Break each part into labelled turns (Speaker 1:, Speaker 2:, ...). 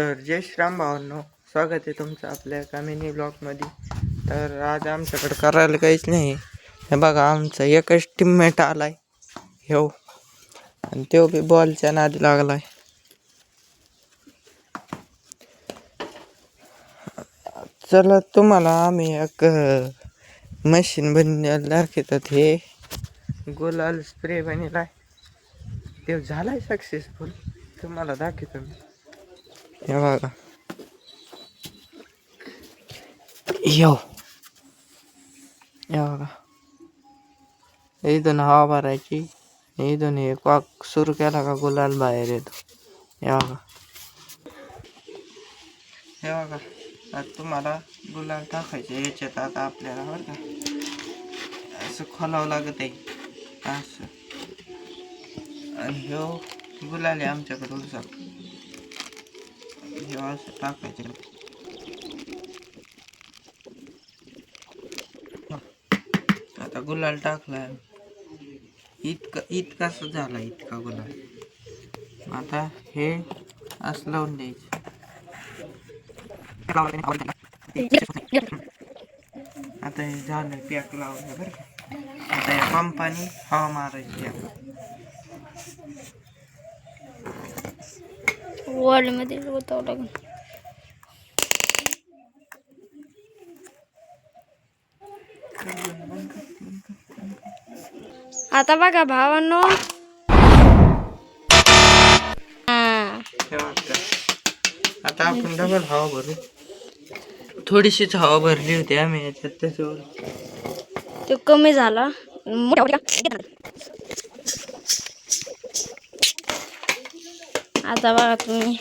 Speaker 1: तर जय श्रीराम भावांनो, स्वागत आहे तुमचं आपल्या कामिनी ब्लॉगमध्ये. तर आज आमच्याकडे करायला काहीच नाही. हे बघा, आमचा एकच टीममेट आलाय हो, आणि तो बी बॉलच्या नादी लागलाय. चला तुम्हाला आम्ही एक मशीन बनवायला दाखवतात. हे गुलाल स्प्रे बनलाय, ते झालाय सक्सेसफुल. तुम्हाला दाखवतो मी. हे बघा, यो हे बघा, इथून हवा भरायची, इथून हे कॉक सुरू केला का गुलाल बाहेर येतो. हे बघा, हे बघा, आता तुम्हाला गुलाल टाकायचे याच्यात. आता आपल्याला बरं का असं खोलावं लागत आहे असं, आणि ह्यो गुलाल आहे आमच्याकडे उलसा. हे असं टाकायचे. आता गुलाल टाकलाय, इतकाच झाला, इतका गुलाल. आता हे असं लावून द्यायचं. आता हे झालं, पॅक लावलं बरं का. आता या पंपाने हवा मारायची.
Speaker 2: वर्ल्ड मध्ये होतं लागून. आता बघा भावांनो,
Speaker 1: आता आपण डबल हवा भरू. थोडीशीच हवा भरली होती आम्ही याच्यात, त्याच्यावर
Speaker 2: तो कमी झाला. आता बघा तुम्ही,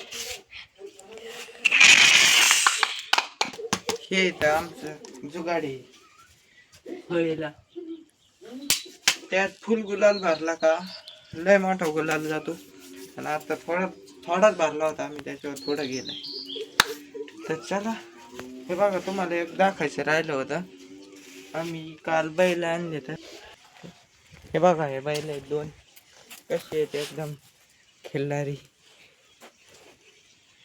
Speaker 1: हे इथं आमचं जुगाडी होळीला. त्यात फुल गुलाल भरला का लय मोठा गुलाल जातो. आणि आता थोडाच भरला होता आम्ही, त्याच्यावर थोडं गेलाय. तर चला, हे बघा, तुम्हाला एक दाखवायचं राहिलं होतं. आम्ही काल बैल आणले. तर हे बघा, हे बैल आहेत दोन, कसे आहेत एकदम खिल्लारी.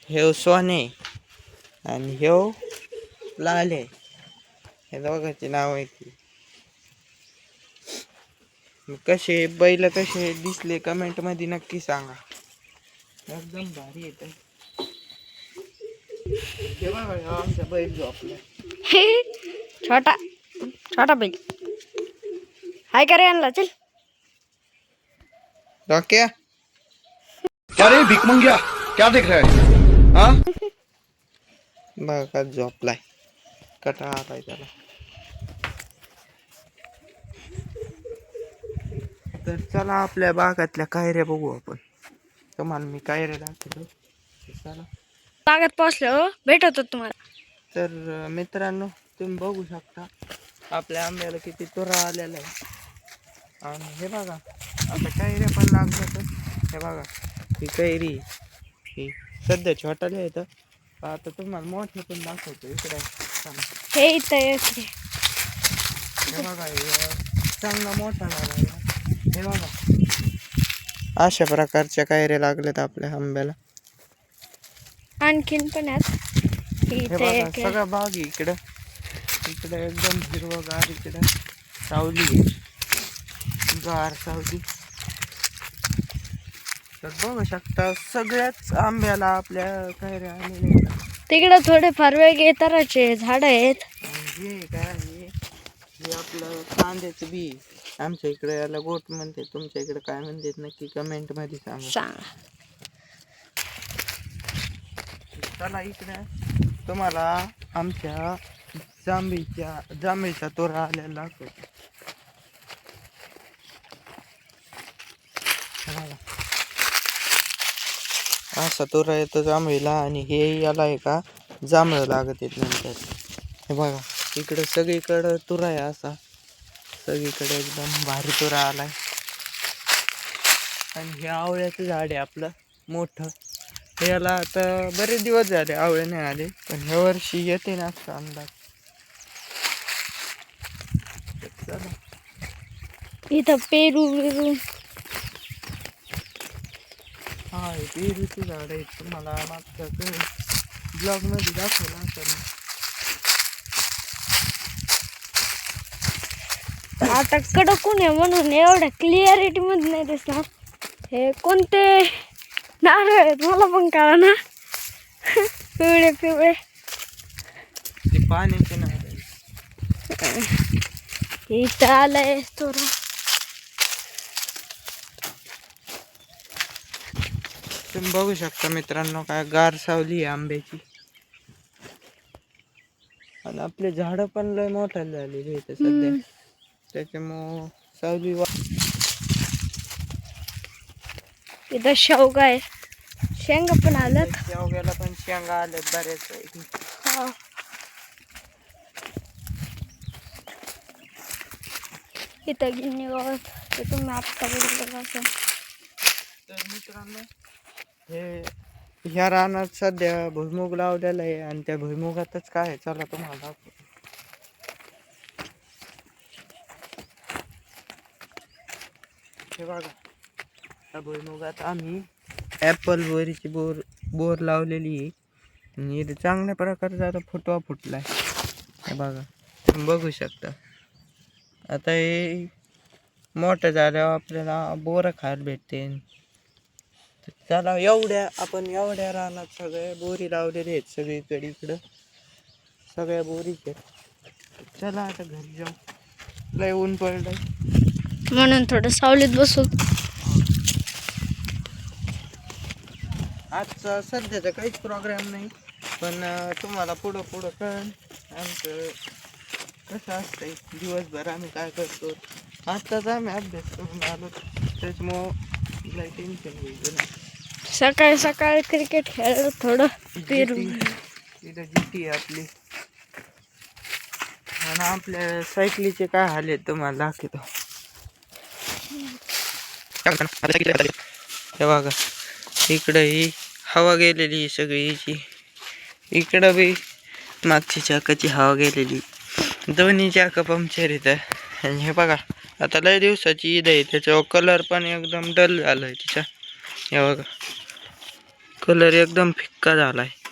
Speaker 1: हे सोने आणि हे लाले. हे दोघांची नाव आहे ती. कसे बैल कसे दिसले कमेंट मध्ये नक्की सांगा. एकदम भारी येत. हे बघा, आमचा बैल झोपला.
Speaker 2: छोटा छोटा बैल हाय करे आणला. चल
Speaker 1: क्या
Speaker 3: क्या रे भिक मंग्या, क्या देख रहा है? हाँ?
Speaker 1: बघा, झोपलाय, कटाळा आलाय त्याला. तर चला, आपल्या बागातल्या कायऱ्या बघू आपण. तुम्हाला मी कायऱ्या दाखवतो. चला,
Speaker 2: बागेत पोहोचलो, भेटतो तुम्हाला.
Speaker 1: तर मित्रांनो, तुम्ही बघू शकता आपल्या आंब्याला किती तुरा आलेला आहे. आणि हे बघा, आता कैऱ्या पण लागल्या. तर हे बघा, ही कैरी ही सध्या छोटाले आहेत. आता तुम्हाला मोठे पण दाखवतो. इकडे
Speaker 2: हे इथं
Speaker 1: हे बघा, हे चांगला मोठा झाला. हे बघा, अशा प्रकारच्या कैऱ्या लागल्यात आपल्या आंब्याला.
Speaker 2: आणखीन पण आहेत.
Speaker 1: हे बघा, सगळा बाग इकडं एकदम हिरवगार. इकडं सावली, गार सावली. तर बघू शकता, सगळ्याच आंब्याला आपल्या कैऱ्या आलेल्या आहेत.
Speaker 2: तिकडे थोडे फार वेगळे तराचे झाड आहेत.
Speaker 1: हे काय, हे आपलं कांद्याचं बी. आमच्या इकडे याला गोट म्हणते, तुमच्या इकडे काय म्हणतात नक्की कमेंट मध्ये सांगा. चला, इकडे तुम्हाला आमच्या जांभळीचा तोरा आलेला लागतो. असा तोरा येतो जांभळीला, आणि हे याला आहे का जांभळं लागत येत नंतर. हे बघा, इकडे सगळीकडं तुरा आहे. असा सगळीकडे एकदम भारी तुरा आलाय. आणि हे आवळ्याचं झाड आहे आपलं मोठं. याला आता बरेच दिवस झाले आवळे नाही आले, पण ह्या वर्षी येते ना असं अंदाज. चला,
Speaker 2: इथं पेरू
Speaker 1: हा, हे पेरूचे झाड आहे. तुम्हाला मागचं ब्लॉग मध्ये दाखवलं असं.
Speaker 2: आता कडकून आहे म्हणून एवढ्या क्लिअरिटी मध्ये नाही दिसणार. हे कोणते नारळ आहेत मला पण कळा ना. पिवळे पिवळे
Speaker 1: ते पाण्याचे नाही.
Speaker 2: इथं आलंय थोडं.
Speaker 1: तुम्ही बघू शकता मित्रांनो काय गार सावली आहे आंब्याची. आणि आपले झाडं पण लय मोठ्या झालेली आहेत सध्या. त्याच्यामुळं सावली
Speaker 2: इथं शेवगा आहे. शेंगा पण आल्यात.
Speaker 1: शेवग्याला पण शेंगा आल्यात बऱ्याच.
Speaker 2: हा. इथं गिन्नी गवत ते तुम्ही आत्ता बघितलं असं.
Speaker 1: तर मित्रांनो हे ह्या रानात सध्या भुईमुग लावलेला आहे आणि त्या भुईमुगातच काय आहे चला तुम्हाला दाखवतो. हे बघा त्या भुईमुगात आम्ही ॲपल बोरीची बोर लावलेली आहे आणि इथे चांगल्या प्रकारचा आता फुटवा फुटला आहे. हे बघा तुम्ही बघू शकता. आता हे मोठं झाल्यावर आपल्याला बोरं खायला भेटते. चला आपण एवढ्या रानात सगळ्या बोरी लावलेल्या आहेत सगळीकडे. इकडं सगळ्या बोरीच आहेत. चला आता घरी जाऊ. लय ऊन पडलंय
Speaker 2: म्हणून थोडं सावलीत बसू.
Speaker 1: आजचा सध्याचा काहीच प्रोग्राम नाही पण तुम्हाला पुढं कळन आमचं कसं असतंय दिवसभर आम्ही काय करतो. आत्ताच आम्ही अभ्यास करून आलो त्याच्यामुळं लय टेन्शन घ्यायचं नाही.
Speaker 2: सकाळी सकाळी क्रिकेट खेळलं थोडं पेरू.
Speaker 1: इथं जिटी आहे आपली. आणि आपल्या सायकलीचे काय हाल आहेत तुम्हाला दाखवतो. हे बघा इकडं ही हवा गेलेली सगळी हिची. इकडं बी मागची चाकाची हवा गेलेली. दोन्ही चाकं पंक्चर येतं. आणि हे बघा आता लय दिवसाची ईद आहे त्याच्यावर कलर पण एकदम डल झाला आहे तिचा. हे बघा कलर एकदम फिक्का झाला आहे.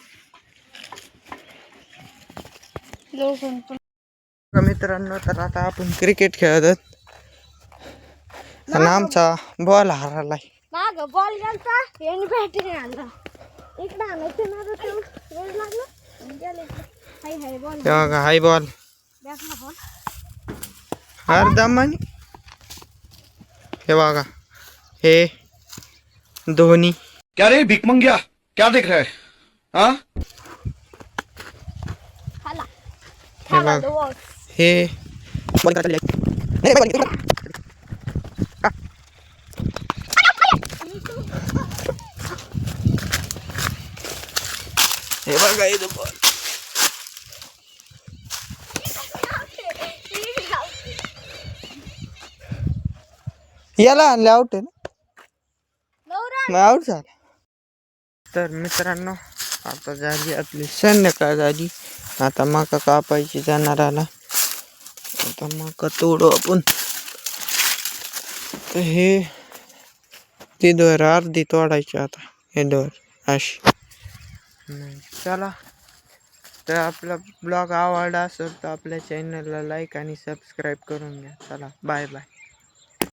Speaker 1: मित्रांनो तर आता आपण क्रिकेट खेळत आणि आमचा बॉल हरलाय.
Speaker 2: माग बॉल गेलता यांनी बॅटरी आणला. इकडे आणायचं ना वेळ लागला. हाय हाय बॉल.
Speaker 1: बघा हाय बॉल
Speaker 2: बॅटला बॉल
Speaker 1: हरदम. हे बघा हे धोनी.
Speaker 3: क्या रे भिकमंगिया क्या देख रहा है? हाँ
Speaker 2: खाला
Speaker 1: हे बघा हे हे बघा इथं बॉल. याला आणले आउट आहे ना. आउट झाला. तर मित्रांनो आता झाली आपली संध्याकाळ झाली. आता मका कापायची जाणार आला. आता मका तोडू आपण. तर हे ती दोर अर्धी तोडायची आता. हे दोर अशी. चला तर आपला ब्लॉग आवडला असेल तर आपल्या चॅनलला लाईक आणि सबस्क्राईब करून घ्या. चला बाय बाय.